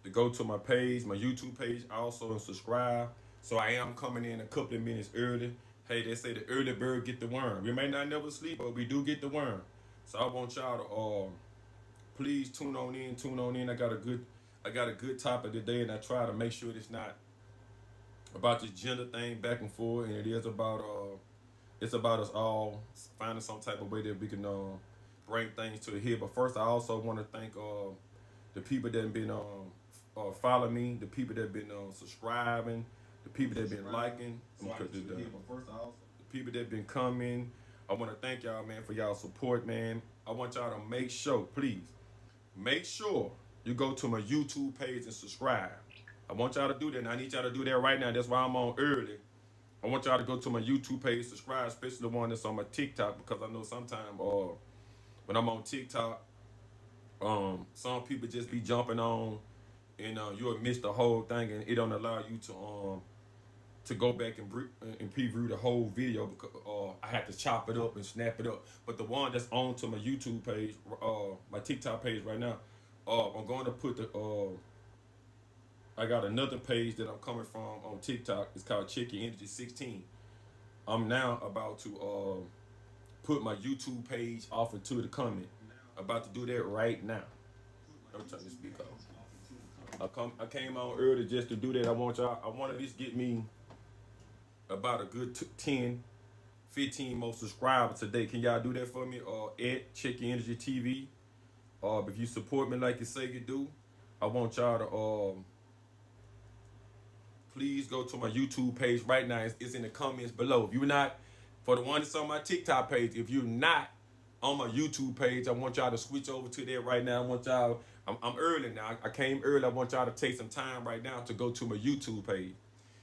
to go to my page, my YouTube page, also and subscribe. So I am coming in a couple of minutes early. Hey, they say the early bird get the worm. We may not never sleep, but we do get the worm. So I want y'all to please tune on in, tune on in. I got a good topic today, and I try to make sure it's not about this gender thing back and forth, and it is about it's about us all finding some type of way that we can bring things to the head. But first, I also want to thank the people that have been following me, the people that have been subscribing, the people that have been liking. The people that have been coming. I want to thank y'all, man, for y'all support, man. I want y'all to make sure, please, make sure you go to my YouTube page and subscribe. I want y'all to do that, and I need y'all to do that right now. That's why I'm on early. I want y'all to go to my YouTube page, subscribe, especially the one that's on my TikTok, because I know sometimes when I'm on TikTok, some people just be jumping on, and you'll miss the whole thing, and it don't allow you to go back and preview the whole video, because I had to chop it up and snap it up. But the one that's on to my YouTube page, my TikTok page right now, I'm going to put I got another page that I'm coming from on TikTok. It's called Chicken Energy 16. I'm now about to put my YouTube page off into the comment. About to do that right now. Let me turn this speaker off. I came on early just to do that. I want to just get me about a good 10, 15 more subscribers today. Can y'all do that for me? At Chicken Energy TV. If you support me like you say you do, I want y'all to please go to my YouTube page right now. It's in the comments below. If you're not, for the one that's on my TikTok page, if you're not on my YouTube page, I want y'all to switch over to there right now. I want y'all, I'm early now. I came early. I want y'all to take some time right now to go to my YouTube page.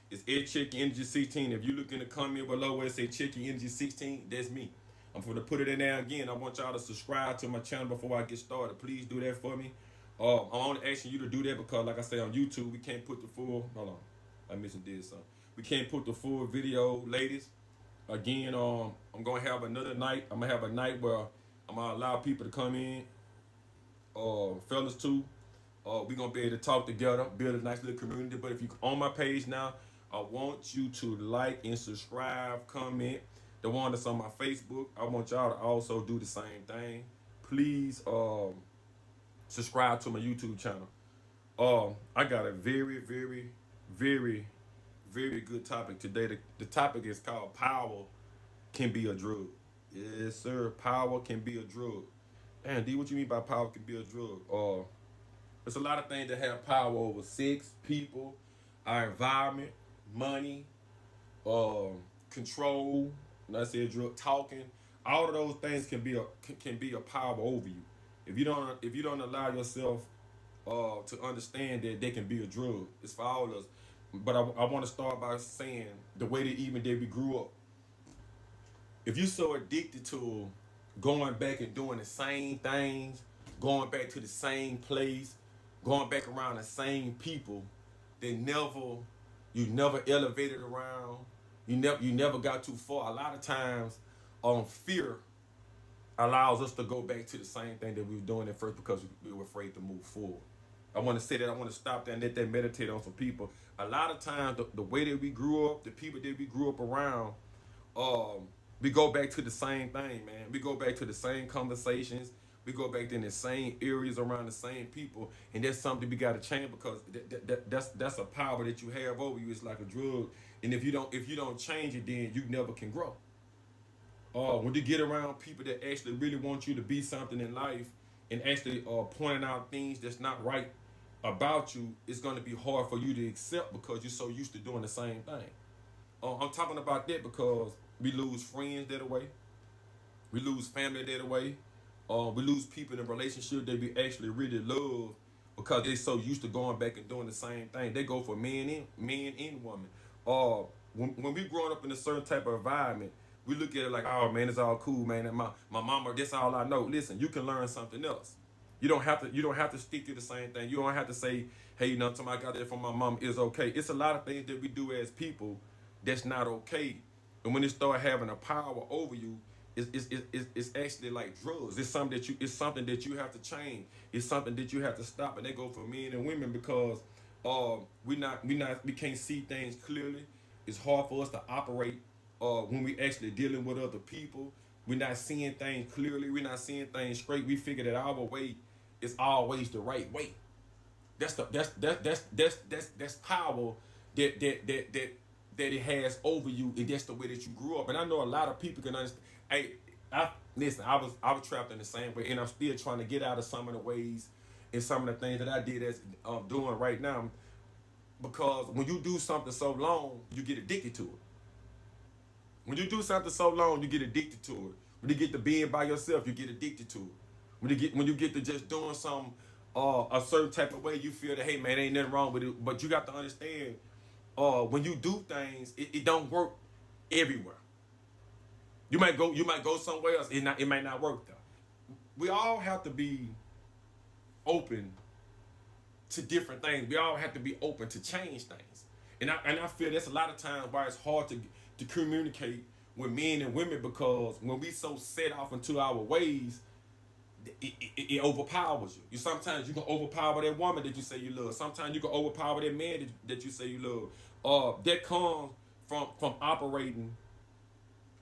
It's Ed Chicken Energy 16. If you look in the comment below where it say Chicken Energy 16, that's me. I'm going to put it in there again. I want y'all to subscribe to my channel before I get started. Please do that for me. I'm only asking you to do that because, like I say, on YouTube, we can't put the full, hold on. I missing this, son. We can't put the full video, ladies. Again, I'm gonna have another night. I'm gonna have a night where I'm gonna allow people to come in, fellas too. We're gonna be able to talk together, build a nice little community. But if you're on my page now, I want you to like and subscribe, comment. The one that's on my Facebook, I want y'all to also do the same thing. Please subscribe to my YouTube channel. I got a very, very, very, very good topic today. The topic is called Power Can Be a Drug. Yes, sir. Power can be a drug. And D, what you mean by power can be a drug? There's a lot of things that have power over sex, people, our environment, money, control. When I say drug, talking. All of those things can be a power over you. If you don't allow yourself to understand that they can be a drug, it's for all of us. But I want to start by saying the way that even that we grew up. If you're so addicted to going back and doing the same things, going back to the same place, going back around the same people, you never elevated around, you never got too far. A lot of times, fear allows us to go back to the same thing that we were doing at first because we were afraid to move forward. I want to say that. I want to stop there and let that meditate on some people. A lot of times, the way that we grew up, the people that we grew up around, we go back to the same thing, man. We go back to the same conversations. We go back in the same areas around the same people, and that's something we got to change because that's a power that you have over you. It's like a drug, and if you don't change it, then you never can grow. When you get around people that actually really want you to be something in life, and actually pointing out things that's not right about you, it's going to be hard for you to accept because you're so used to doing the same thing. I'm talking about that because we lose friends that way. We lose family that way. We lose people in a relationship that we actually really love because they're so used to going back and doing the same thing. They go for men and women. When we growing up in a certain type of environment, we look at it like, oh man, it's all cool, man. And my mama, that's all I know. Listen, you can learn something else. You don't have to stick to the same thing. You don't have to say, hey, something I got that from my mom is okay. It's a lot of things that we do as people that's not okay. And when it start having a power over you, It's actually like drugs. It's something that you have to change. It's something that you have to stop. And they go for men and women because we can't see things clearly. It's hard for us to operate when we actually dealing with other people. We're not seeing things clearly. We're not seeing things straight. We figure that our way is always the right way. That's power that it has over you, and that's the way that you grew up. And I know a lot of people can understand. Hey, I was trapped in the same way, and I'm still trying to get out of some of the ways and some of the things that I did as doing right now. Because when you do something so long, you get addicted to it. When you do something so long, you get addicted to it. When you get to being by yourself, you get addicted to it. When you get to just doing some a certain type of way, you feel that hey man, ain't nothing wrong with it. But you got to understand, when you do things, it don't work everywhere. You might go somewhere else. It might not work though. We all have to be open to different things. We all have to be open to change things. And I feel that's a lot of times why it's hard to communicate with men and women, because when we so set off into our ways, it overpowers you. Sometimes you can overpower that woman that you say you love. Sometimes you can overpower that man that you say you love. That comes from operating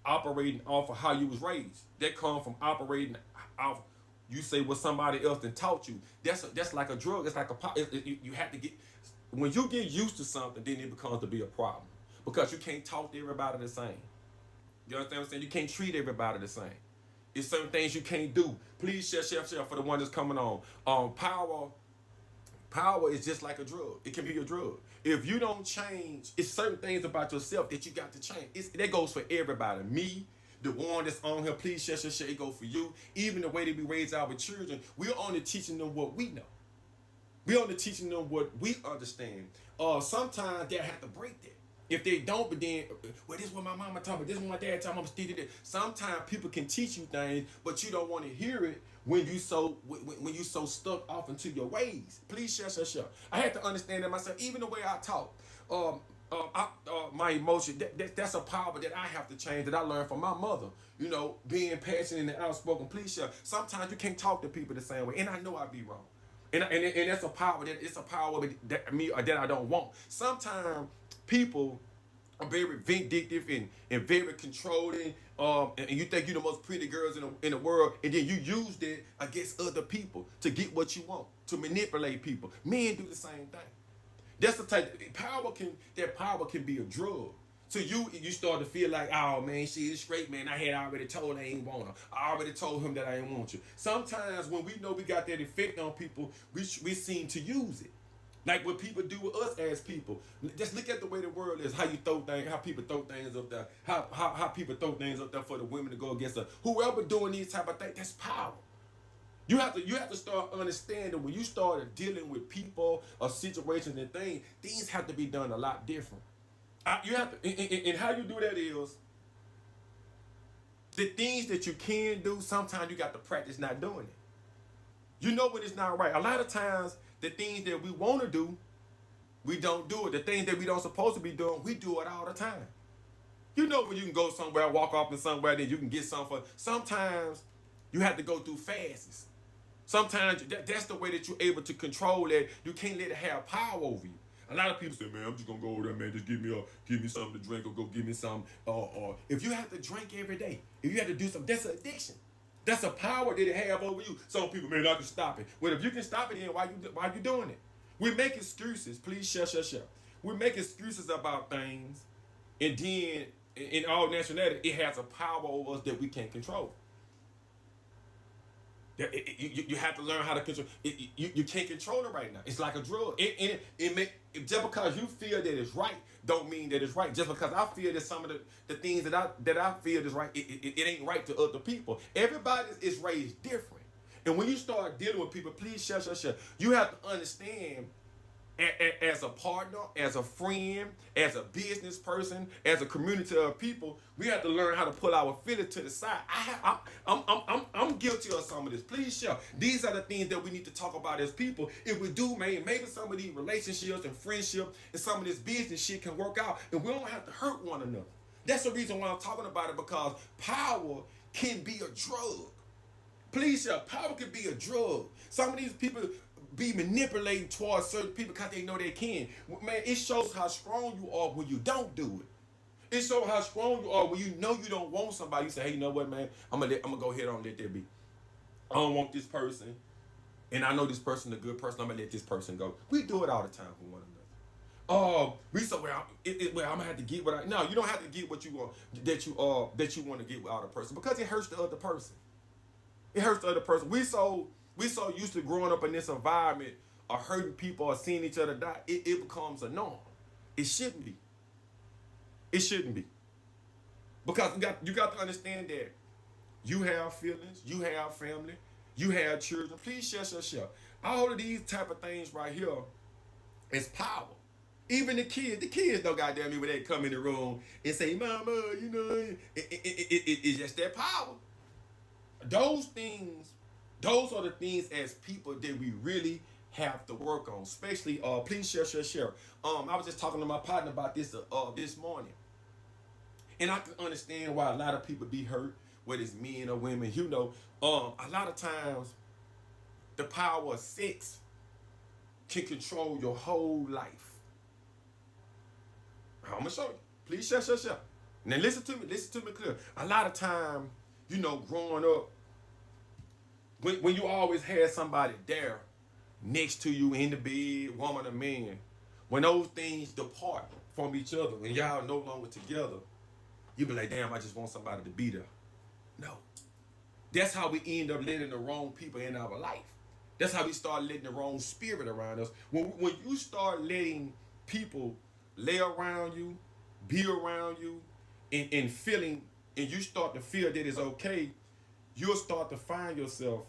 off of how you was raised. That comes from operating off you say what somebody else done taught you. That's like a drug. It's like you have to get, when you get used to something, then it becomes to be a problem, because you can't talk to everybody the same. You understand what I'm saying? You can't treat everybody the same. It's certain things you can't do. Please share for the one that's coming on. Power is just like a drug. It can be a drug. If you don't change, it's certain things about yourself that you got to change. That goes for everybody. Me, the one that's on here, please share. It go for you. Even the way that we raise our children, we're only teaching them what we know. We're only teaching them what we understand. Sometimes they have to break that. If they don't, but then, well, this is what my mama told me, this is what my dad told me, I'm still this. Sometimes people can teach you things, but you don't want to hear it when you so stuck off into your ways. Please share. I had to understand that myself, even the way I talk. My emotion, that's a power that I have to change, that I learned from my mother. You know, being passionate and outspoken. Please share. Sometimes you can't talk to people the same way, and I know I be wrong. And that's a power that I don't want. Sometimes people are very vindictive and very controlling. And you think you're the most pretty girls in the world, and then you use that against other people to get what you want, to manipulate people. Men do the same thing. That's the type that power can be a drug. So you start to feel like, oh man, she is straight, man. I had already told her I ain't want her. I already told him that I ain't want you. Sometimes when we know we got that effect on people, we seem to use it. Like what people do with us as people. Just look at the way the world is, how you throw things, how people throw things up there, how people throw things up there for the women to go against her. Whoever doing these type of things, that's power. You have to start understanding when you start dealing with people or situations and things have to be done a lot different. You have to, and how you do that is the things that you can do. Sometimes you got to practice not doing it. You know when it's not right. A lot of times the things that we want to do, we don't do it. The things that we don't supposed to be doing, we do it all the time. You know when you can go somewhere, walk off in somewhere, then you can get something. Sometimes you have to go through fasts. Sometimes that's the way that you're able to control that. You can't let it have power over you. A lot of people say, man, I'm just gonna go over there, man. Just give me something to drink, or go give me some. Or if you have to drink every day, if you have to do something, that's an addiction. That's a power that it have over you. Some people, man, I can stop it. Well, if you can stop it, then why you doing it? We make excuses. Please share. We make excuses about things, and then in all nationality, it has a power over us that we can't control. You have to learn how to control. You can't control it right now. It's like a drug. Just because you feel that it's right, don't mean that it's right. Just because I feel that some of the things that I feel is right, it ain't right to other people. Everybody is raised different, and when you start dealing with people, please share. You have to understand, as a partner, as a friend, as a business person, as a community of people, we have to learn how to pull our feelings to the side. I'm guilty of some of this. Please share. These are the things that we need to talk about as people. If we do, man, maybe some of these relationships and friendships and some of this business shit can work out, and we don't have to hurt one another. That's the reason why I'm talking about it, because power can be a drug. Please, your power can be a drug. Some of these people be manipulating towards certain people because they know they can. Man, it shows how strong you are when you don't do it. It shows how strong you are when you know you don't want somebody. You say, hey, you know what, man? I'm gonna go ahead and let that be. I don't want this person, and I know this person is a good person. I'm gonna let this person go. We do it all the time for one another. Oh, we so well. Well, I'm gonna have to get what I. No, you don't have to get what you want that you want to get without a person because it hurts the other person. It hurts the other person. We so used to growing up in this environment of hurting people or seeing each other die. It becomes a norm. It shouldn't be. It shouldn't be. Because you got to understand that you have feelings, you have family, you have children. Please share. All of these type of things right here is power. Even the kids don't goddamn me when they come in the room and say, "Mama, you know," it's just that power. Those things, those are the things as people that we really have to work on. Especially, please share. I was just talking to my partner about this morning, and I can understand why a lot of people be hurt, whether it's men or women. You know, a lot of times, the power of sex can control your whole life. I'm gonna show you. Please share. Now listen to me clear. A lot of time, you know, growing up, when you always had somebody there next to you in the bed, woman or man, when those things depart from each other and y'all no longer together, you be like, damn, I just want somebody to be there. No. That's how we end up letting the wrong people in our life. That's how we start letting the wrong spirit around us. When you start letting people lay around you, be around you, and feeling, and you start to feel that it's okay, you'll start to find yourself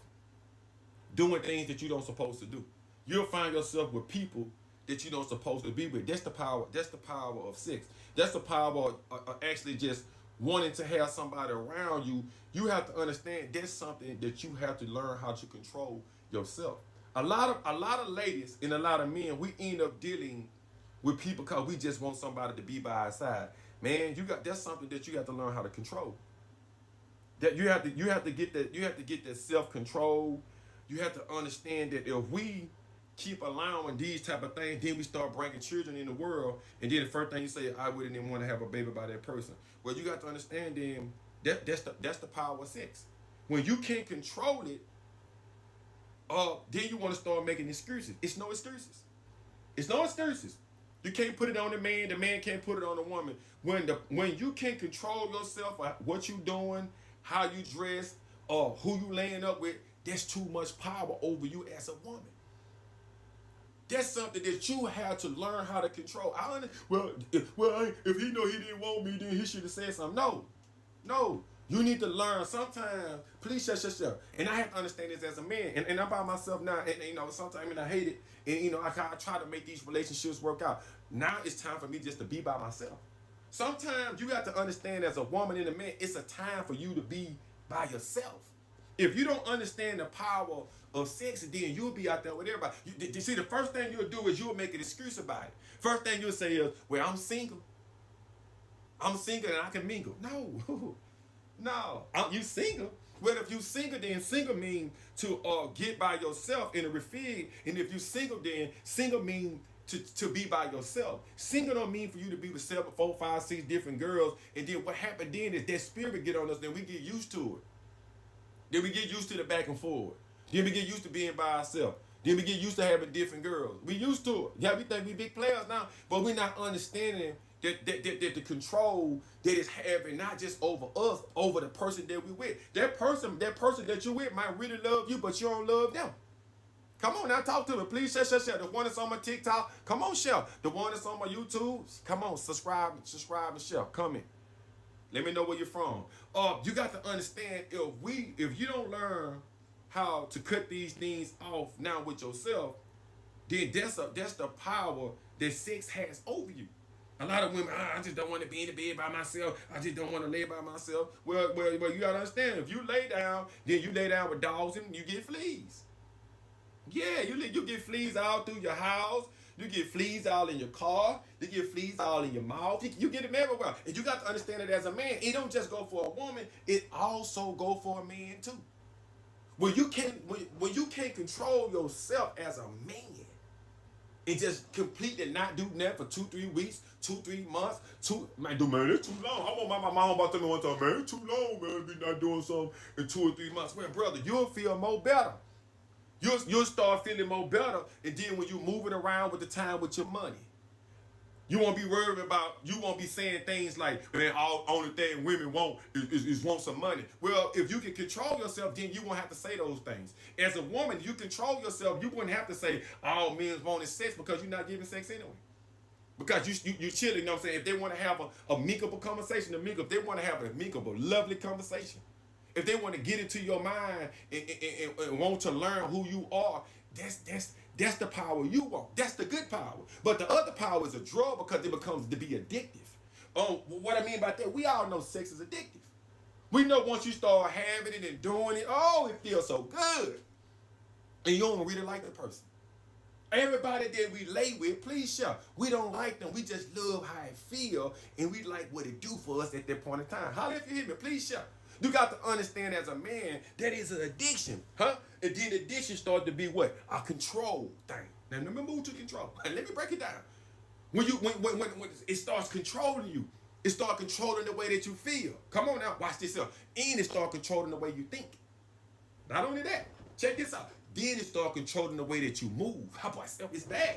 doing things that you don't supposed to do. You'll find yourself with people that you don't supposed to be with. That's the power. That's the power of sex. That's the power of actually just wanting to have somebody around you. You have to understand that's something that you have to learn how to control yourself. A lot of ladies and a lot of men, we end up dealing with people because we just want somebody to be by our side. Man, that's something that you have to learn how to control. That you have to get that self-control. You have to understand that if we keep allowing these type of things, then we start bringing children in the world, and then the first thing you say, I wouldn't even want to have a baby by that person. Well, you got to understand then that's the power of sex. When you can't control it, then you want to start making excuses. It's no excuses. It's no excuses. You can't put it on the man can't put it on the woman. When you can't control yourself, what you doing, how you dress, or who you laying up with, that's too much power over you as a woman. That's something that you have to learn how to control. If he know he didn't want me, then he should have said something. No. You need to learn. Sometimes, please shut. And I have to understand this as a man. And I'm by myself now. And you know, sometimes I hate it. And you know, I try to make these relationships work out. Now it's time for me just to be by myself. Sometimes you have to understand as a woman and a man, it's a time for you to be by yourself. If you don't understand the power of sex, then you'll be out there with everybody. You see, the first thing you'll do is you'll make an excuse about it. First thing you'll say is, well, I'm single. I'm single and I can mingle. No, you single. Well, if you single, then single mean to get by yourself in a refig. And if you single, then single mean to be by yourself. Single don't mean for you to be with 7, 4, 5, 6 different girls. And then what happened then is that spirit get on us, then we get used to it. Then we get used to the back and forward. Then we get used to being by ourselves. Then we get used to having different girls. We used to it. Yeah, we think we big players now, but we're not understanding that the control that it's having not just over us, over the person that we with. That person that you with might really love you, but you don't love them. Come on now, talk to me. Please share. The one that's on my TikTok, come on, share. The one that's on my YouTube, come on, subscribe and share. Come in. Let me know where you're from. You got to understand, if you don't learn how to cut these things off now with yourself, then that's the power that sex has over you. A lot of women, I just don't want to be in the bed by myself. I just don't want to lay by myself. Well, you got to understand, if you lay down, then you lay down with dogs and you get fleas. Yeah, you get fleas all through your house. You get fleas all in your car. You get fleas all in your mouth. You get them everywhere. And you got to understand that as a man, it don't just go for a woman. It also go for a man too. When you can't control yourself as a man and just completely not do nothing for 2-3 weeks, 2-3 months, man, it's too long. I want my mom about to tell me one time, man, it's too long, man, be not doing something in 2 or 3 months. Well, brother, you'll feel more better. You'll start feeling more better, and then when you move it around with the time with your money, you won't be worried about, you won't be saying things like, man, only thing women want is want some money. Well, if you can control yourself, then you won't have to say those things. As a woman, you control yourself, you wouldn't have to say, all men want is sex, because you're not giving sex anyway. Because you chilling, you know what I'm saying? If they want to have a amicable conversation, if they want to have an amicable, lovely conversation, if they want to get into your mind and want to learn who you are, that's the power you want. That's the good power. But the other power is a drug, because it becomes to be addictive. What I mean by that, we all know sex is addictive. We know once you start having it and doing it, oh, it feels so good. And you don't really like the person. Everybody that we lay with, please share. We don't like them. We just love how it feel, and we like what it do for us at that point in time. Holler if you hear me, please share. You got to understand as a man, that is an addiction, huh? And then addiction starts to be what? A control thing. Now, let me move to control. Let me break it down. When it starts controlling you, it starts controlling the way that you feel. Come on now, watch this out. And it starts controlling the way you think. Not only that, check this out. Then it starts controlling the way that you move. How about yourself? It's bad.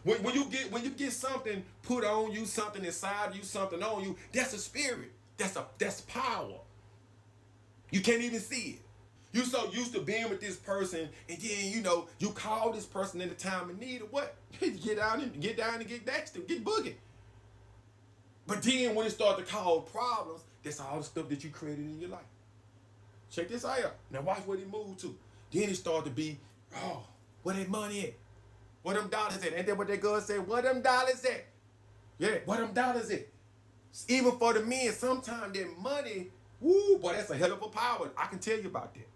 When you get something put on you, something inside of you, something on you, that's a spirit. That's power. You can't even see it. You so used to being with this person, and then you call this person in the time of need, or what? get down and get next to get boogie. But then when it starts to cause problems, that's all the stuff that you created in your life. Check this out. Now watch what he moved to. Then it started to be, oh, where that money at? Where them dollars at? Ain't that what that girl said? Where them dollars at? Yeah, where them dollars at? Even for the men, sometimes that money, woo, boy, that's a hell of a power. I can tell you about that.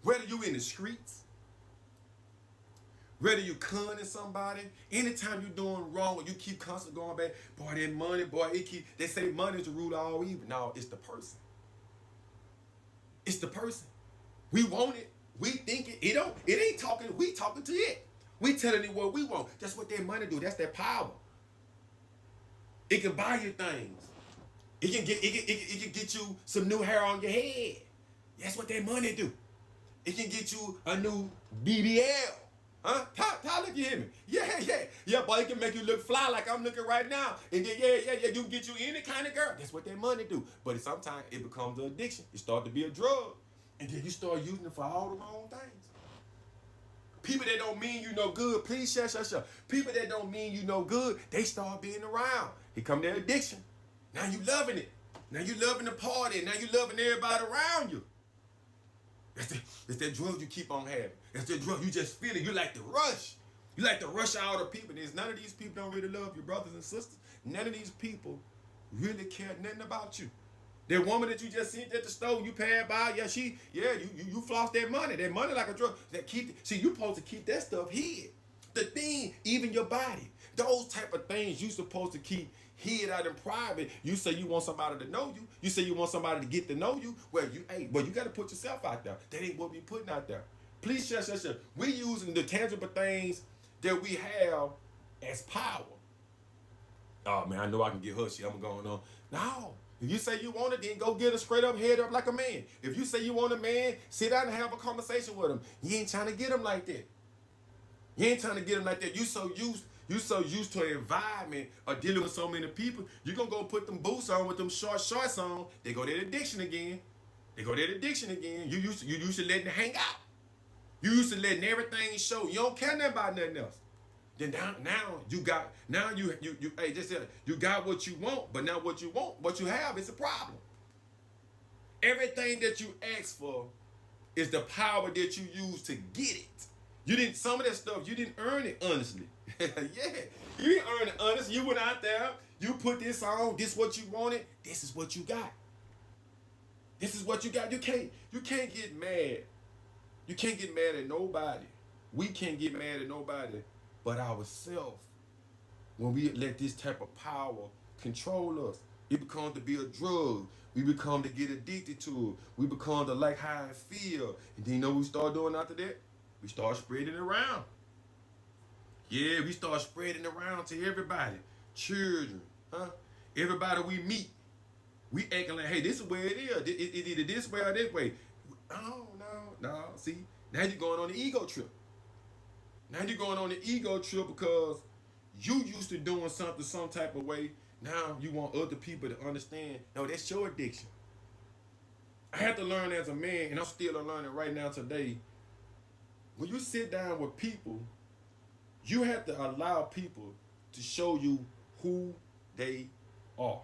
Whether you in the streets, whether you conning somebody, anytime you're doing wrong or you keep constantly going back, boy, that money, boy, they say money is the root of all evil. No, it's the person. It's the person. We want it. We think it. It ain't talking. We talking to it. We telling it what we want. That's what that money do. That's that power. It can buy you things. It can get you some new hair on your head. That's what that money do. It can get you a new BBL. Huh? Tyler, if you hear me. Yeah, boy, it can make you look fly like I'm looking right now. And then, you can get you any kind of girl. That's what that money do. But sometimes it becomes an addiction. It starts to be a drug. And then you start using it for all the wrong things. People that don't mean you no good, please share. People that don't mean you no good, they start being around. Here come their addiction. Now you loving it. Now you loving the party. Now you loving everybody around you. It's that drug you keep on having. It's that drug you just feel it. You like to rush. You like to rush all the people. There's none of these people don't really love your brothers and sisters. None of these people really care nothing about you. That woman that you just seen at the store, you passed by, you floss that money. That money like a drug. You supposed to keep that stuff hid. The thing, even your body, those type of things you supposed to keep hid out in private. You say you want somebody to know you. You say you want somebody to get to know you. Well, you got to put yourself out there. That ain't what we putting out there. Please share. We using the tangible things that we have as power. Oh man, I know I can get hushy. I'm going on. No. If you say you want it, then go get a straight up head up like a man. If you say you want a man, sit down and have a conversation with him. You ain't trying to get him like that. You so used to an environment of dealing with so many people, you're going to go put them boots on with them shorts on. They go to that addiction again. You used to letting it hang out. You used to letting everything show. You don't care nothing about nothing else. Then now you got what you want, but now what you have is a problem. Everything that you ask for is the power that you use to get it. Some of that stuff, you didn't earn it honestly. You didn't earn it honestly. You went out there, you put this on, this what you wanted, this is what you got. You can't get mad. You can't get mad at nobody. We can't get mad at nobody but ourselves. When we let this type of power control us, it becomes to be a drug. We become to get addicted to it. We become to like how it feel. And then you know what we start doing after that? We start spreading it around. Yeah, we start spreading around to everybody. Children, huh? Everybody we meet. We acting like, hey, this is where it is. It either this way or this way. No. See, now you're going on the ego trip. Now you're going on the ego trip because you used to doing something some type of way. Now you want other people to understand, no, that's your addiction. I had to learn as a man, and I'm still learning right now today. When you sit down with people, you have to allow people to show you who they are.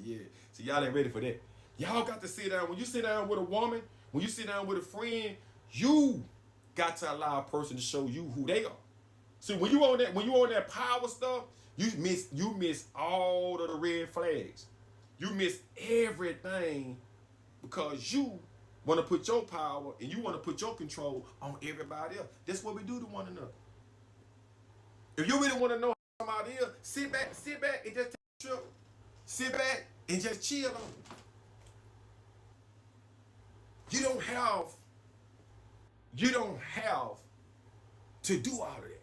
Yeah. So y'all ain't ready for that. Y'all got to sit down. When you sit down with a woman, when you sit down with a friend, you got to allow a person to show you who they are. See, when you on that power stuff, you miss all of the red flags. You miss everything because you want to put your power and you want to put your control on everybody else. That's what we do to one another. If you really want to know how somebody is, sit back and just take a trip. Sit back and just chill on it. You don't have to do all of that.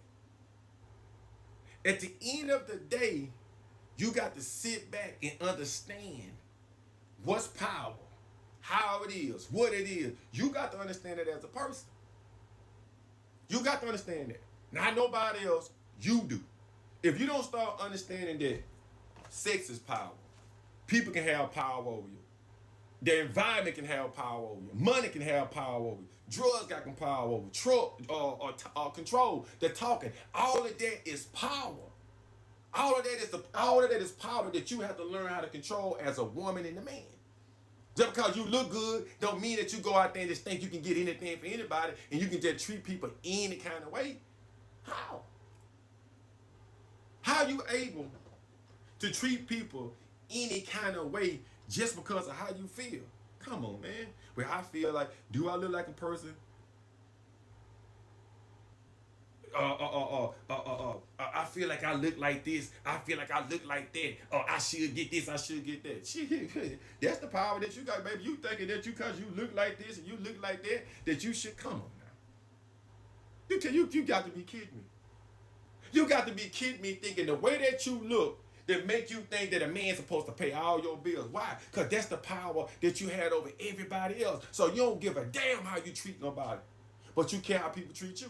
At the end of the day, you got to sit back and understand what's power, how it is, what it is. You got to understand it as a person. You got to understand that. Not nobody else, you do. If you don't start understanding that sex is power, people can have power over you. The environment can have power over you. Money can have power over you. Drugs got power over you. Control. The talking. All of that is power. All of that is power that you have to learn how to control as a woman and a man. Just because you look good don't mean that you go out there and just think you can get anything for anybody and you can just treat people any kind of way. How? How are you able to treat people any kind of way just because of how you feel? Come on, man. Where I feel like, do I look like a person? I feel like I look like this. I feel like I look like that. I should get this. I should get that. Shit, that's the power that you got, baby. You thinking that because you look like this and you look like that you should come on now. You got to be kidding me. You got to be kidding me thinking the way that you look that make you think that a man's supposed to pay all your bills. Why? Because that's the power that you had over everybody else. So you don't give a damn how you treat nobody. But you care how people treat you.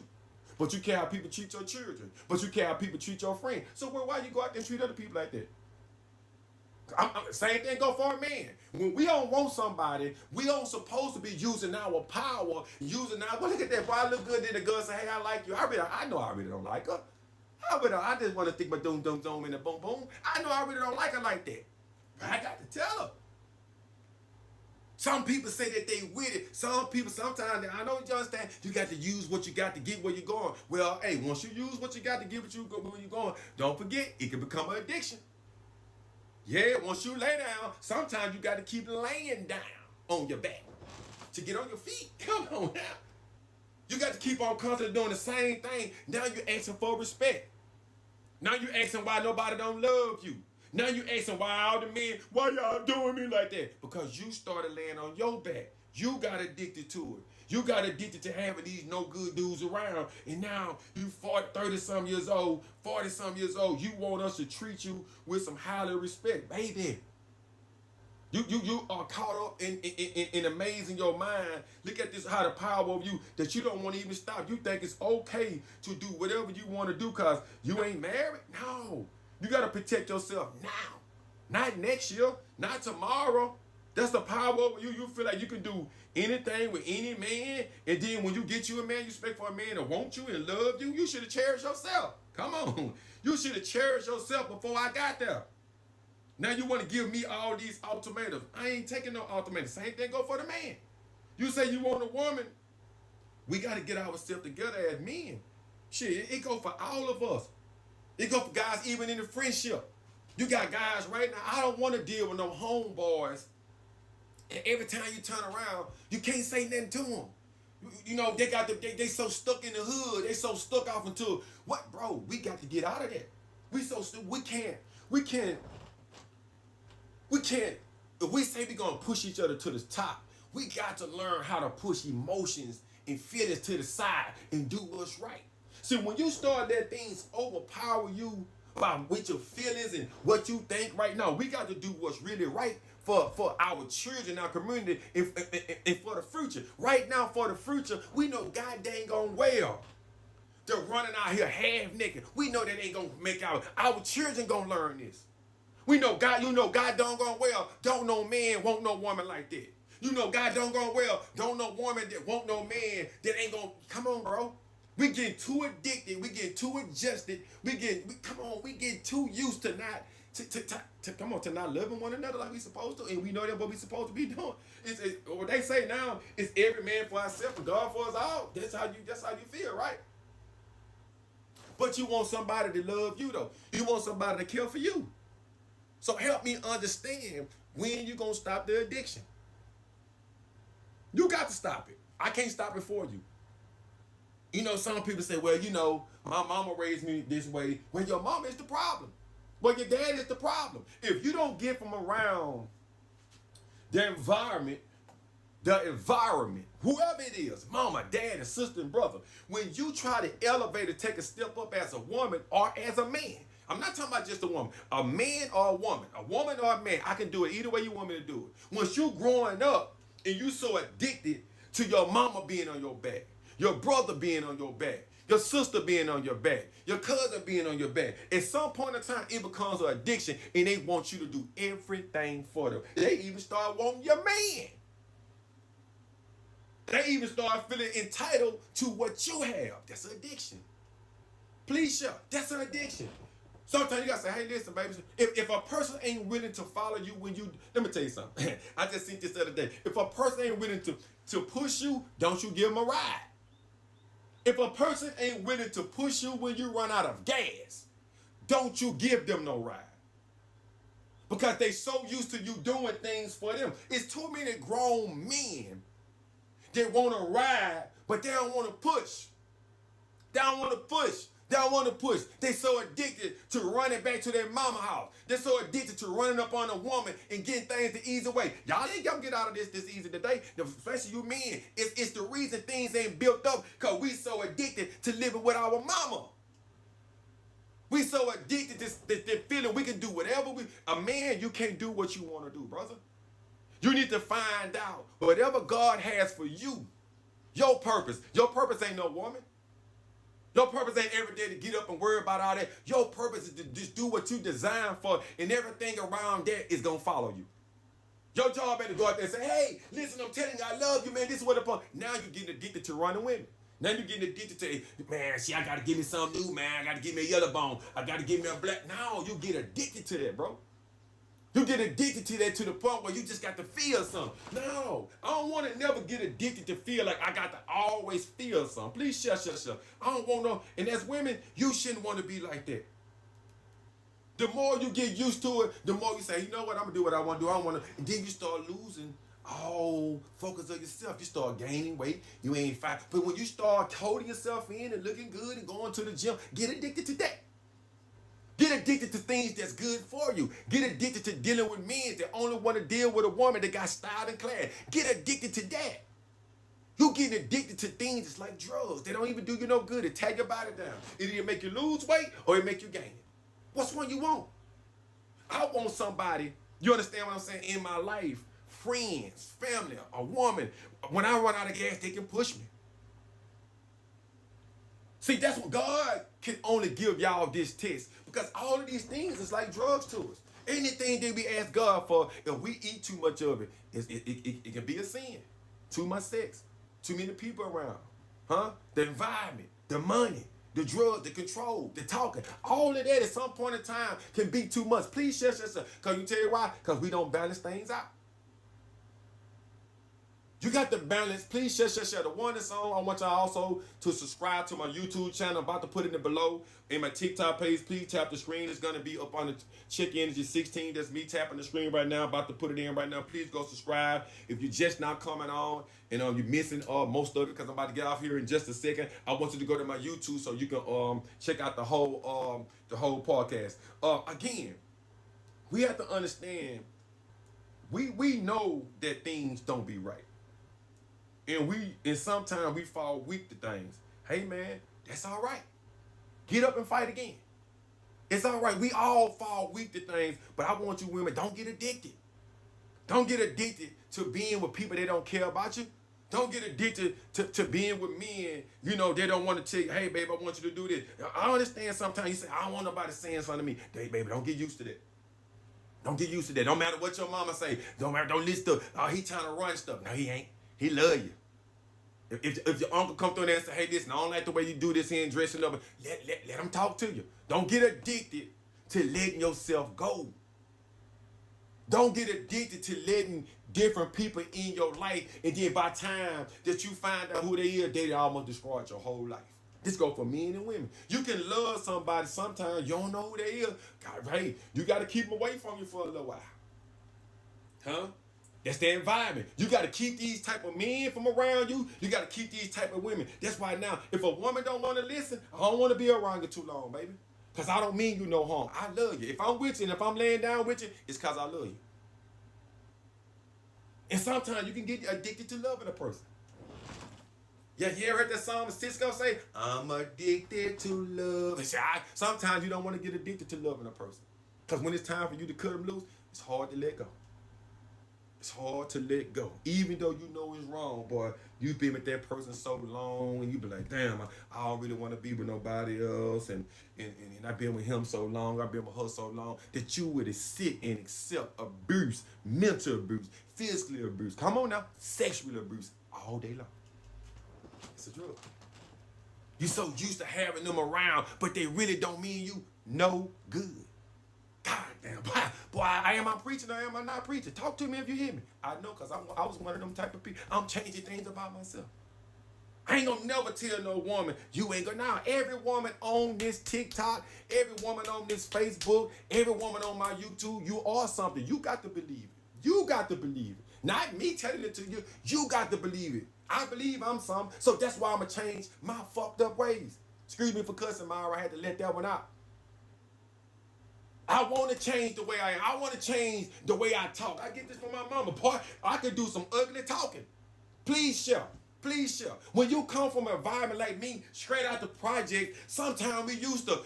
But you care how people treat your children. But you care how people treat your friends. So why you go out there and treat other people like that? Same thing go for a man. When we don't want somebody, we don't supposed to be using our power, well, look at that, boy, I look good. Then the girl say, hey, I like you. I know I really don't like her. I just want to think about doom, doom, doom, and a boom, boom. I know I really don't like her like that. But I got to tell her. Some people say that they with it. Some people, sometimes, I know you understand, you got to use what you got to get where you're going. Well, hey, once you use what you got to get where you're going, don't forget, it can become an addiction. Yeah, once you lay down, sometimes you got to keep laying down on your back to get on your feet. Come on now. You got to keep on constantly doing the same thing. Now you're asking for respect. Now you're asking why nobody don't love you. Now you asking why all the men, why y'all doing me like that? Because you started laying on your back. You got addicted to it. You got addicted to having these no good dudes around. And now you 30-some years old, 40-some years old. You want us to treat you with some highly respect. Baby, you are caught up in amazing your mind. Look at this, how the power of you, that you don't want to even stop. You think it's okay to do whatever you want to do because you ain't married? No. You got to protect yourself now. Not next year, not tomorrow. That's the power over you. You feel like you can do anything with any man. And then when you get you a man, you expect for a man to want you and love you. You should have cherished yourself. Come on. You should have cherished yourself before I got there. Now you want to give me all these ultimatums. I ain't taking no ultimatums. Same thing go for the man. You say you want a woman. We got to get ourselves together as men. Shit, it go for all of us. It go for guys even in the friendship. You got guys right now, I don't want to deal with no homeboys. And every time you turn around, you can't say nothing to them. You know, they so stuck in the hood. They so stuck off into what, bro? We got to get out of that. We can't. If we say we're gonna push each other to the top, we got to learn how to push emotions and feelings to the side and do what's right. See, when you start letting things overpower you with your feelings and what you think right now, we got to do what's really right for our children, our community, and for the future. Right now, for the future, we know God dang on well. They're running out here half naked. We know that ain't gonna make our children gonna learn this. We know God, God don't go well. Don't no man want no woman like that. You know God don't go well. Don't no woman that want no man that ain't gonna, come on, bro. We get too addicted. We get too adjusted. We get too used to not loving one another like we supposed to, and we know that what we supposed to be doing. What they say now is every man for himself and God for us all. That's how you feel, right? But you want somebody to love you though. You want somebody to care for you. So help me understand when you're going to stop the addiction. You got to stop it. I can't stop it for you. You know, some people say, well, my mama raised me this way. Well, your mama is the problem. Well, your dad is the problem. If you don't get from around the environment, whoever it is, mama, dad, and sister and brother, when you try to elevate and take a step up as a woman or as a man, I'm not talking about just a woman, a man or a woman or a man, I can do it either way you want me to do it. Once you growing up and you so addicted to your mama being on your back, your brother being on your back, your sister being on your back, your cousin being on your back, at some point in time, it becomes an addiction and they want you to do everything for them. They even start wanting your man. They even start feeling entitled to what you have. That's an addiction. Please, sure. That's an addiction. Sometimes you gotta say, hey, listen, baby. If a person ain't willing to follow you let me tell you something. I just seen this the other day. If a person ain't willing to push you, don't you give them a ride. If a person ain't willing to push you when you run out of gas, don't you give them no ride. Because they so used to you doing things for them. It's too many grown men that want to ride, but they don't want to push. They don't want to push. They don't want to push. They so addicted to running back to their mama house. They're so addicted to running up on a woman and getting things the easy way. Y'all ain't gonna get out of this easy today. Especially you men. It's the reason things ain't built up because we so addicted to living with our mama. We so addicted to feeling we can do whatever a man, you can't do what you want to do, brother. You need to find out whatever God has for you, your purpose. Your purpose ain't no woman. Your purpose ain't every day to get up and worry about all that. Your purpose is to just do what you designed for, and everything around that is going to follow you. Your job ain't to go out there and say, hey, listen, I'm telling you, I love you, man. This is what I'm. Now you're getting addicted to running women. Now you're getting addicted to, man, see, I got to give me something new, man. I got to give me a yellow bone. I got to give me a black. No, you get addicted to that, bro. You get addicted to that to the point where you just got to feel something. No, I don't want to never get addicted to feel like I got to always feel something. Please shut. I don't want no, and as women, you shouldn't want to be like that. The more you get used to it, the more you say, you know what, I'm going to do what I want to do. I don't want to, and then you start losing all focus of yourself. You start gaining weight. You ain't fine. But when you start holding yourself in and looking good and going to the gym, get addicted to that. Get addicted to things that's good for you. Get addicted to dealing with men that only want to deal with a woman that got style and class. Get addicted to that. You getting addicted to things that's like drugs. They don't even do you no good. It tear your body down. It either make you lose weight or it make you gain it. What's one you want? I want somebody, you understand what I'm saying, in my life, friends, family, a woman. When I run out of gas, they can push me. See, that's what God can only give y'all this test. Because all of these things is like drugs to us. Anything that we ask God for, if we eat too much of it, it can be a sin. Too much sex. Too many people around. The environment, the money, the drugs, the control, the talking. All of that at some point in time can be too much. Please shut yourself. Because you tell you why? Because we don't balance things out. You got the balance. Please share. The one that's on, I want y'all also to subscribe to my YouTube channel. I'm about to put it in below. In my TikTok page, please tap the screen. It's going to be up on the Check Energy 16. That's me tapping the screen right now. About to put it in right now. Please go subscribe. If you're just not coming on and you're missing most of it, because I'm about to get off here in just a second, I want you to go to my YouTube so you can check out the whole podcast. Again, we have to understand, we know that things don't be right. And sometimes we fall weak to things. Hey man, that's all right. Get up and fight again. It's all right. We all fall weak to things, but I want you women, don't get addicted. Don't get addicted to being with people that don't care about you. Don't get addicted to being with men, they don't want to tell you, hey babe, I want you to do this. I understand sometimes you say, I don't want nobody saying something to me. Hey baby, don't get used to that. Don't get used to that. Don't matter what your mama say. Don't listen to, he trying to run stuff. No, he ain't. He love you. If your uncle come through there and say, hey, listen, I don't like the way you do this here and dressing up, let him talk to you. Don't get addicted to letting yourself go. Don't get addicted to letting different people in your life, and then by the time that you find out who they is, they almost destroyed your whole life. This go for men and women. You can love somebody, sometimes you don't know who they is. God, hey, you got to keep them away from you for a little while. Huh? That's the environment. You got to keep these type of men from around you. You got to keep these type of women. That's why now, if a woman don't want to listen, I don't want to be around you too long, baby. Because I don't mean you no harm. I love you. If I'm with you and if I'm laying down with you, it's because I love you. And sometimes you can get addicted to loving a person. Yeah, you ever heard that song Cisco say, I'm addicted to love. And say, sometimes you don't want to get addicted to loving a person. Because when it's time for you to cut them loose, it's hard to let go. It's hard to let go. Even though you know it's wrong, boy, you've been with that person so long and you be like, damn, I don't really want to be with nobody else. And I've been with him so long, I've been with her so long, that you would sit and accept abuse, mental abuse, physical abuse. Come on now, sexual abuse all day long. It's a drug. You're so used to having them around, but they really don't mean you no good. God damn, boy, am I preaching or am I not preaching? Talk to me if you hear me. I know, because I was one of them type of people. I'm changing things about myself. I ain't gonna never tell no woman, you ain't gonna. Now, every woman on this TikTok, every woman on this Facebook, every woman on my YouTube, you are something. You got to believe it. You got to believe it. Not me telling it to you. You got to believe it. I believe I'm something, so that's why I'm gonna change my fucked up ways. Excuse me for cussing, Myra. I had to let that one out. I want to change the way I am. I want to change the way I talk. I get this from my mama. Boy, I could do some ugly talking. Please share. Please share. When you come from an environment like me, straight out the project, sometimes we used to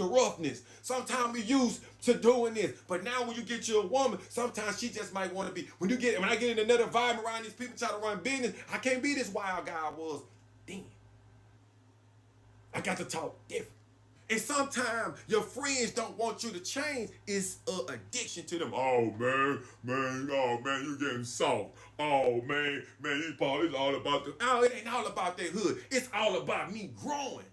roughness. Sometimes we used to doing this. But now when you get you a woman, sometimes she just might want to be. When I get in another environment around these people trying to run business, I can't be this wild guy I was then. I got to talk different. And sometimes your friends don't want you to change. It's an addiction to them. Oh, man, you getting soft. Oh, man, this part is all about the... Oh, it ain't all about that hood. It's all about me growing.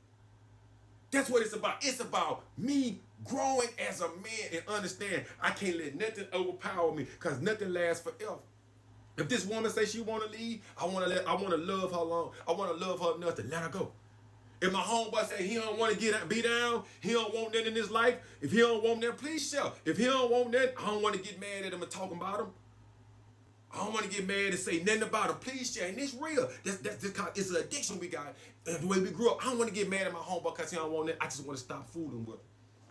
That's what it's about. It's about me growing as a man and understand I can't let nothing overpower me because nothing lasts forever. If this woman says she want to leave, I want to love her long. I want to love her enough to let her go. If my homeboy say he don't want to be down, he don't want that in his life, if he don't want that, please share. If he don't want that, I don't want to get mad at him and talk about him. I don't want to get mad and say nothing about him. Please share. And it's real. It's an addiction we got. The way we grew up, I don't want to get mad at my homeboy because he don't want that. I just want to stop fooling with him.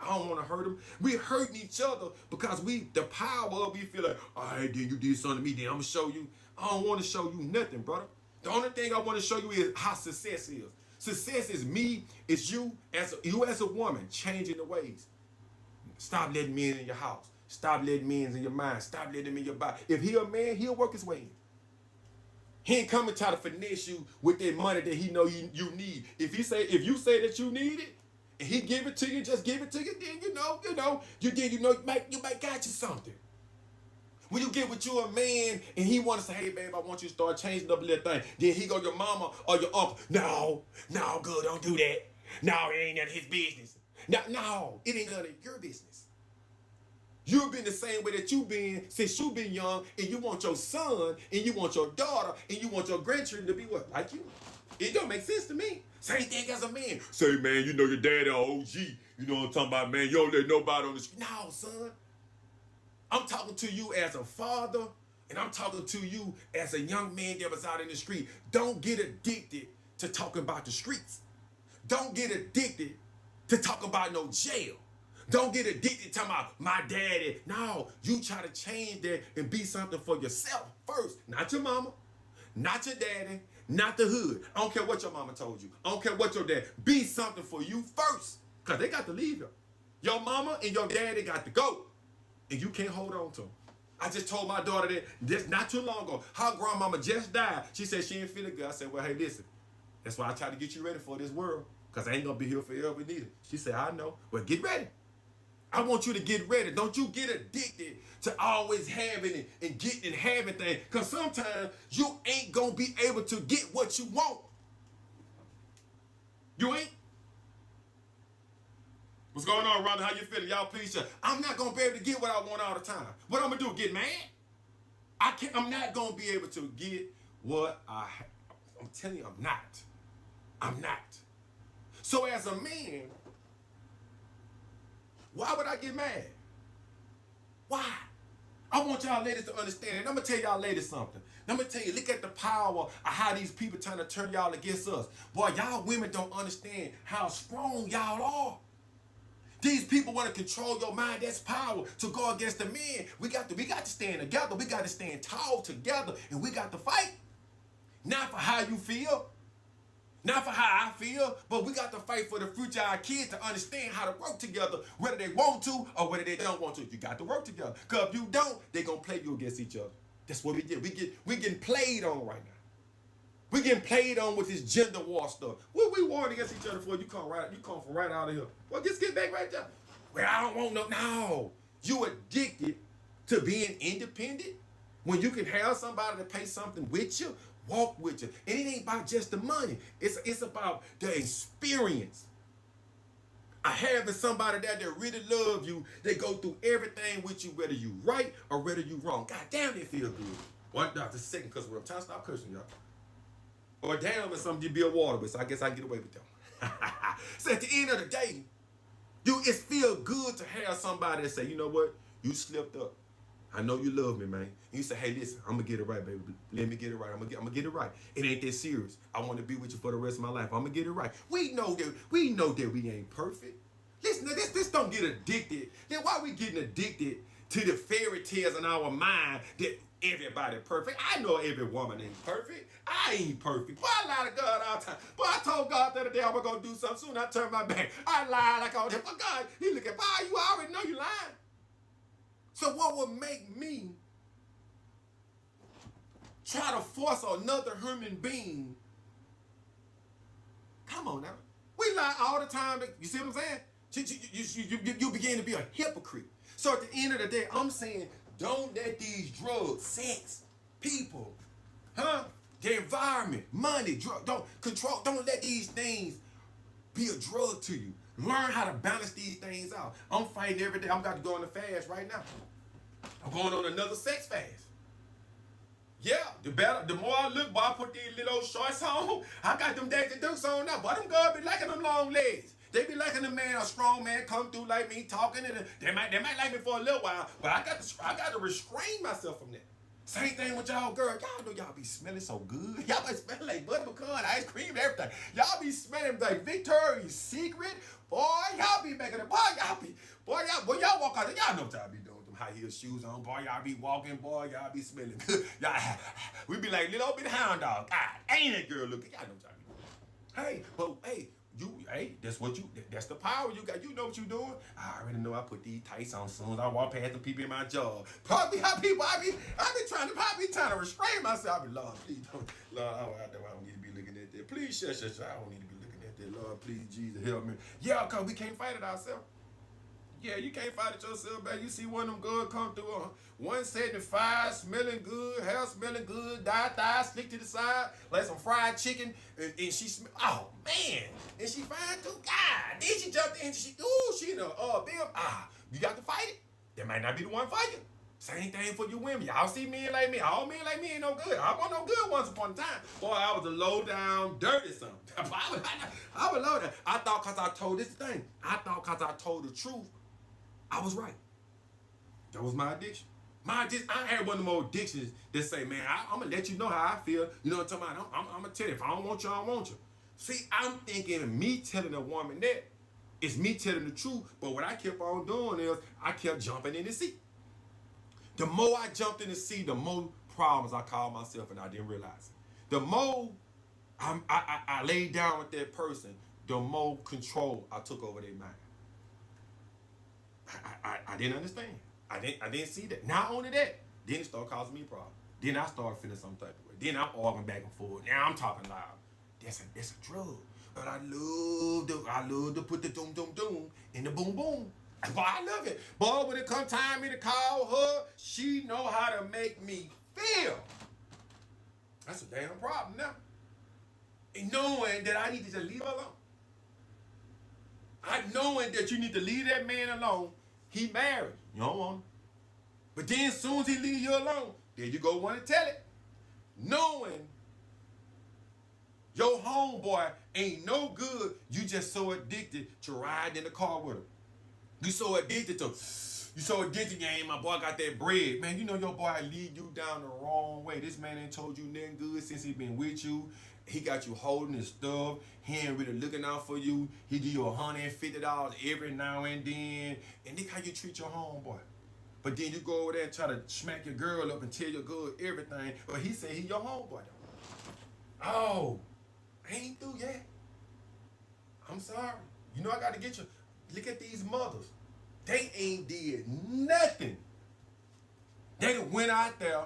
I don't want to hurt him. We hurting each other because we feel like, all right, then you did something to me, then I'm going to show you. I don't want to show you nothing, brother. The only thing I want to show you is how success is. Success is me, it's you as a woman, changing the ways. Stop letting men in your house. Stop letting men in your mind. Stop letting them in your body. If he a man, he'll work his way in. He ain't coming to try to finesse you with that money that he know you need. If you say that you need it, and he give it to you, just give it to you, then you might got you something. When you get with you a man and he want to say, hey, babe, I want you to start changing up a little thing. Then he go your mama or your uncle. No, good, don't do that. No, it ain't none of his business. No, it ain't none of your business. You've been the same way that you've been since you've been young, and you want your son, and you want your daughter, and you want your grandchildren to be what? Like you. It don't make sense to me. Same thing as a man. Say, man, you know your daddy OG. You know what I'm talking about, man. You don't let nobody on the street. No, son. I'm talking to you as a father, and I'm talking to you as a young man that was out in the street. Don't get addicted to talking about the streets. Don't get addicted to talking about no jail. Don't get addicted to talking about my daddy. No, you try to change that and be something for yourself first. Not your mama, not your daddy, not the hood. I don't care what your mama told you. I don't care what your dad. Be something for you first. Because they got to leave you. Your mama and your daddy got to go. And you can't hold on to them. I just told my daughter that just not too long ago. Her grandmama just died. She said she ain't feeling good. I said, well, hey, listen. That's why I try to get you ready for this world. Because I ain't going to be here forever neither. She said, I know. But get ready. I want you to get ready. Don't you get addicted to always having it and getting and having things. Because sometimes you ain't going to be able to get what you want. You ain't. What's going on, Rhonda? How you feeling? Y'all please share. I'm not going to be able to get what I want all the time. What I'm going to do, get mad? I'm not going to be able to get what I'm telling you, I'm not. I'm not. So as a man, why would I get mad? Why? I want y'all ladies to understand. And I'm going to tell y'all ladies something. I'm going to tell you, look at the power of how these people trying to turn y'all against us. Boy, y'all women don't understand how strong y'all are. These people want to control your mind. That's power to go against the men. We got to stand together. We got to stand tall together. And we got to fight. Not for how you feel. Not for how I feel, but we got to fight for the future of our kids to understand how to work together, whether they want to or whether they don't want to. You got to work together. Because if you don't, they're going to play you against each other. That's what we get. We getting played on right now. We getting played on with this gender war stuff. What we warring against each other for? You come from right out of here. Well, just get back right there. Well, I don't want no. No. You addicted to being independent when you can have somebody to pay something with you. Walk with you. And it ain't about just the money. It's about the experience. I having somebody there that really love you. They go through everything with you, whether you right or whether you wrong. God damn, they feel good. One doctor, second cuss word. I'm trying to stop cursing, y'all. Or damn, it's something you be a water with, so I guess I can get away with them. So at the end of the day, it feel good to have somebody that say, you know what? You slipped up. I know you love me, man. And you say, hey, listen, I'm going to get it right, baby. Let me get it right. I'm gonna get it right. It ain't that serious. I want to be with you for the rest of my life. I'm going to get it right. We know that we ain't perfect. Listen, this don't get addicted. Then why we getting addicted to the fairy tales in our mind that everybody perfect? I know every woman ain't perfect. I ain't perfect. Boy, I lie to God all the time. Boy, I told God the other day I was going to do something. Soon I turned my back. I lied like all that. But God, he look at, boy, you already know you lying. So what would make me try to force another human being? Come on now. We lie all the time. You see what I'm saying? You begin to be a hypocrite. So at the end of the day, I'm saying, don't let these drugs, sex, people, the environment, money, don't let these things be a drug to you. Learn how to balance these things out. I'm fighting every day. I'm about to go on a fast right now. I'm going on another sex fast. Yeah, the more I look, boy, I put these little shorts on. I got them Daisy Dukes on now. Boy, them girls be liking them long legs. They be liking the man, a strong man, come through like me, talking, and they might like me for a little while, but I got to restrain myself from that. Same thing with y'all girls. Y'all know y'all be smelling so good. Y'all be smelling like butter pecan, ice cream, everything. Y'all be smelling like Victoria's Secret. Boy, y'all be making it. Boy, y'all walk out there. Y'all know what y'all be doing. Them high heel shoes on. Boy, y'all be walking. Boy, y'all be smelling good. We be like little bit hound dog. God, ain't that girl looking? Y'all know what y'all be doing. That's the power you got. You know what you doing. I already know I put these tights on soon as I walk past the people in my job. Probably how people, I be trying to restrain myself. I be, Lord, please don't, Lord, I don't need to be looking at that. Please, shush, I don't need to be looking at that. Lord, please, Jesus, help me. Yeah, because we can't fight it ourselves. Yeah, you can't fight it yourself, man. You see one of them girls come through 175, smelling good, hair smelling good, thigh slick to the side, like some fried chicken, and she oh man, and she fine too. God, then she jumped in, she in a you got to fight it. That might not be the one for you. Same thing for you women. Y'all see men like me. All men like me ain't no good. I wasn't no good once upon a time. Boy, I was a low down, dirty son. I was low down. I thought because I told this thing. I thought because I told the truth, I was right. That was my addiction. I had one of them old addictions that say, man, I'm going to let you know how I feel. You know what I'm talking about? I'm going to tell you. If I don't want you, I don't want you. See, I'm thinking me telling a woman that is me telling the truth. But what I kept on doing is I kept jumping in the sea. The more I jumped in the sea, the more problems I caused myself, and I didn't realize it. The more I laid down with that person, the more control I took over their mind. I didn't understand. I didn't see that. Not only that, then it started causing me problems. Then I started feeling some type of way. Then I'm arguing back and forth. Now I'm talking loud. That's a drug. But I love to put the doom doom doom in the boom boom. Boy, I love it. Boy, when it comes time me to call her, she know how to make me feel. That's a damn problem now. And knowing that I need to just leave her alone. Knowing that you need to leave that man alone. He married. You don't want him. But then as soon as he leave you alone, then you go want to tell it. Knowing your homeboy ain't no good, you just so addicted to riding in the car with him. You so addicted, yeah, my boy got that bread. Man, you know your boy lead you down the wrong way. This man ain't told you nothing good since he been with you. He got you holding his stuff. He ain't really looking out for you. He give you $150 every now and then. And look how you treat your homeboy. But then you go over there and try to smack your girl up and tell your girl everything. But he said he your homeboy though. Oh, I ain't through yet. I'm sorry. You know I got to get you. Look at these mothers. They ain't did nothing. They done went out there,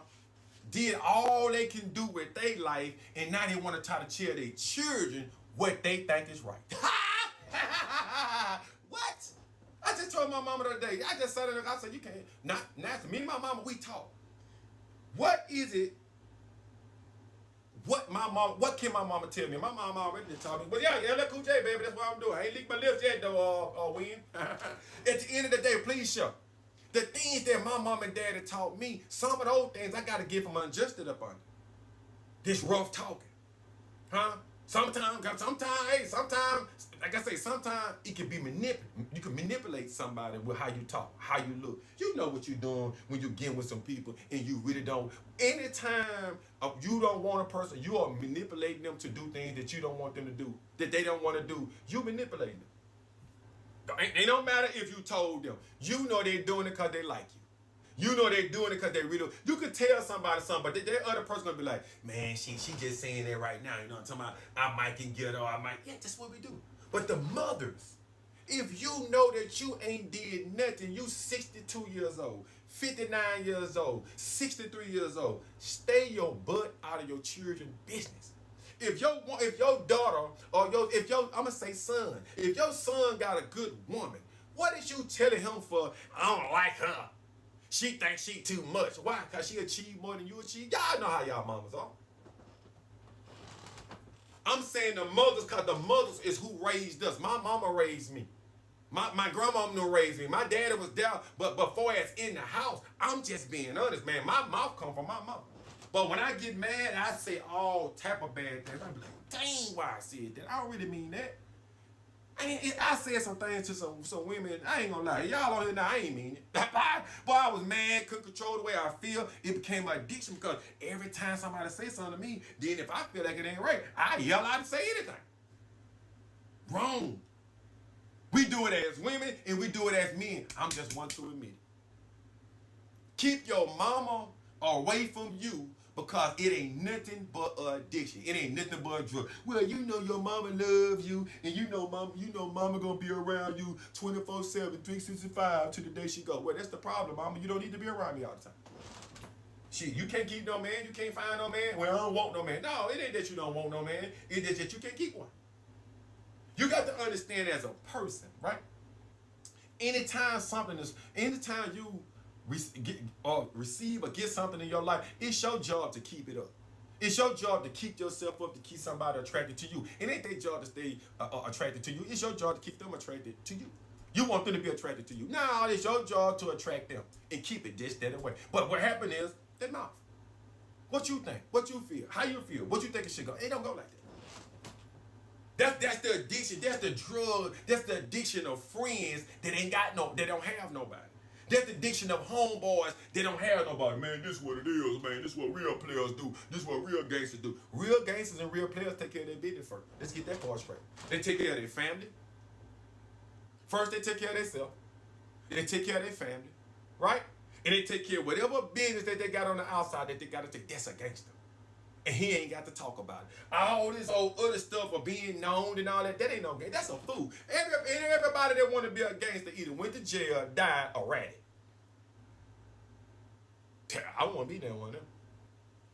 did all they can do with their life, and now they want to try to tell their children what they think is right. What? I just told my mama the other day. I just said it. I said, you can't. Not me and my mama, we talk. What is it? What can my mama tell me? My mama already told me. But yeah, look, cool J, baby, that's what I'm doing. I ain't leaked my lips yet, though, Win. At the end of the day, please show. The things that my mom and daddy taught me, some of those things I got to get from unadjusted up under. This rough talking. Huh? Sometimes, like I say, sometimes it can be manipulated. You can manipulate somebody with how you talk, how you look. You know what you're doing when you're getting with some people and you really don't. Anytime you don't want a person, you are manipulating them to do things that you don't want them to do, that they don't want to do. You manipulating them. It don't matter if you told them. You know they're doing it because they like you. You know they're doing it because they really. You could tell somebody something, but that other person gonna be like, man, she just saying that right now. You know what I'm talking about? I might can get her. I might. Yeah, that's what we do. But the mothers, if you know that you ain't did nothing, you 62 years old, 59 years old, 63 years old, stay your butt out of your children's business. If your daughter or I'm gonna say son, if your son got a good woman, what is you telling him for? I don't like her. She thinks she too much. Why? Because she achieved more than you achieved. Y'all know how y'all mamas are. I'm saying the mothers, because the mothers is who raised us. My mama raised me. My grandmama raised me. My daddy was there, but before it's in the house, I'm just being honest, man. My mouth come from my mama. But when I get mad, I say all type of bad things. I be like, dang, why I said that? I don't really mean that. I said some things to some women. I ain't gonna lie. Y'all on here now, I ain't mean it. Boy, I was mad, couldn't control the way I feel. It became an addiction because every time somebody say something to me, then if I feel like it ain't right, I yell out and say anything. Wrong. We do it as women and we do it as men. I'm just one to admit it. Keep your mama away from you because it ain't nothing but addiction. It ain't nothing but a drug. Well, you know your mama loves you, and you know mama gonna be around you 24/7, 365 to the day she go. Well, that's the problem, mama. You don't need to be around me all the time. Shit, you can't keep no man. You can't find no man. Well, I don't want no man. No, it ain't that you don't want no man. It's just that you can't keep one. You got to understand as a person, right? Anytime you receive or get something in your life, it's your job to keep it up. It's your job to keep yourself up, to keep somebody attracted to you. It ain't their job to stay attracted to you. It's your job to keep them attracted to you. You want them to be attracted to you. No, it's your job to attract them and keep it just that way. But what happened is their mouth. What you think? What you feel? How you feel? What you think it should go? It don't go like that. That's the addiction. That's the drug. That's the addiction of friends that ain't got no, they don't have nobody. That's the addiction of homeboys that don't have nobody. Man, this is what it is, man. This is what real players do. This is what real gangsters do. Real gangsters and real players take care of their business first. Let's get that part straight. They take care of their family. First, they take care of themselves. They take care of their family, right? And they take care of whatever business that they got on the outside that they got to take. That's a gangster. And he ain't got to talk about it. All this old other stuff of being known and all that, that ain't no game. That's a fool. Everybody that want to be a gangster either went to jail, died, or ratted. I want to be that one of them.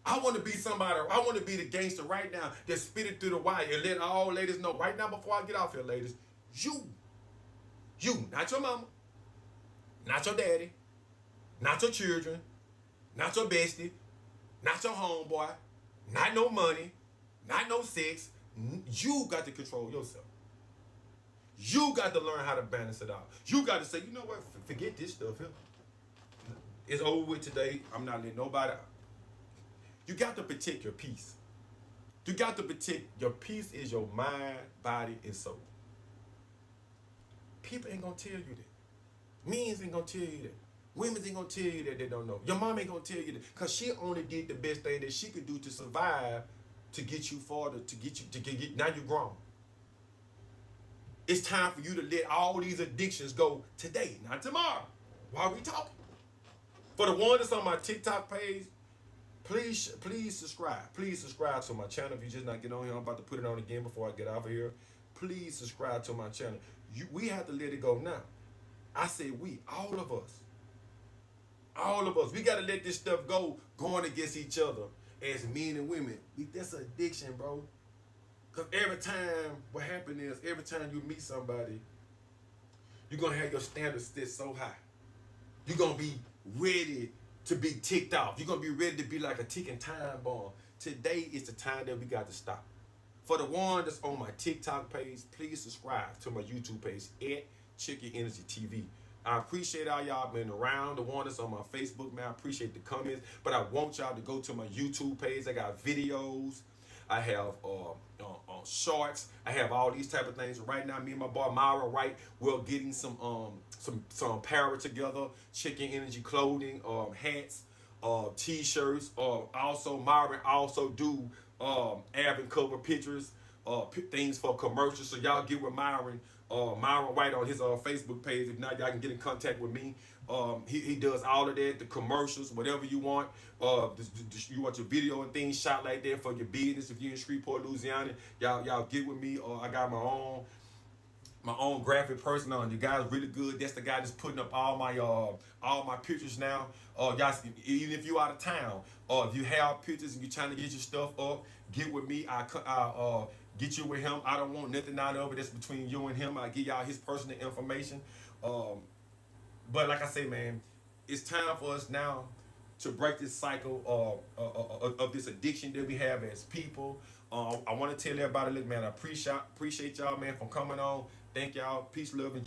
I want to be somebody, I want to be the gangster right now that spit it through the wire and let all ladies know right now before I get off here, ladies, you, not your mama, not your daddy, not your children, not your bestie, not your homeboy, not no money, not no sex. You got to control yourself. You got to learn how to balance it out. You got to say, you know what, forget this stuff here. It's over with today. I'm not letting nobody out. You got to protect your peace. You got to protect your peace is your mind, body, and soul. People ain't gonna tell you that. Men ain't gonna tell you that. Women ain't gonna tell you that they don't know. Your mom ain't gonna tell you that. Cause she only did the best thing that she could do to survive, to get you farther, to get now you're grown. It's time for you to let all these addictions go today, not tomorrow. Why are we talking? For the one that's on my TikTok page, please subscribe. Please subscribe to my channel. If you just not get on here, I'm about to put it on again before I get off of here. Please subscribe to my channel. We have to let it go now. I say we, all of us. All of us. We got to let this stuff go going against each other as men and women. That's an addiction, bro. Because every time, what happens is, every time you meet somebody, you're going to have your standards set so high. You're going to be ready to be ticked off. You're going to be ready to be like a ticking time bomb. Today is the time that we got to stop. For the one that's on my TikTok page, please subscribe to my YouTube page at Chicken Energy TV. I appreciate all y'all been around. The one that's on my Facebook, man, I appreciate the comments. But I want y'all to go to my YouTube page. I got videos. I have shorts. I have all these type of things. Right now, me and my boy Myra Wright, we're getting some apparel together. Chicken Energy clothing, hats, t-shirts. Also, Myra also do album cover pictures, things for commercials. So y'all get with Myron White on his Facebook page. If not, y'all can get in contact with me. He does all of that, the commercials, whatever you want. You want your video and things shot like that for your business. If you're in Shreveport, Louisiana, y'all get with me. I got my own graphic person on. You guys really good. That's the guy that's putting up all my pictures now. Y'all, even if you out of town, if you have pictures and you're trying to get your stuff up, get with me. I get you with him. I don't want nothing out of it. That's between you and him. I give y'all his personal information. But like I say, man, it's time for us now to break this cycle of this addiction that we have as people. I want to tell everybody, look, man, I appreciate y'all, man, for coming on. Thank y'all. Peace, love, and joy.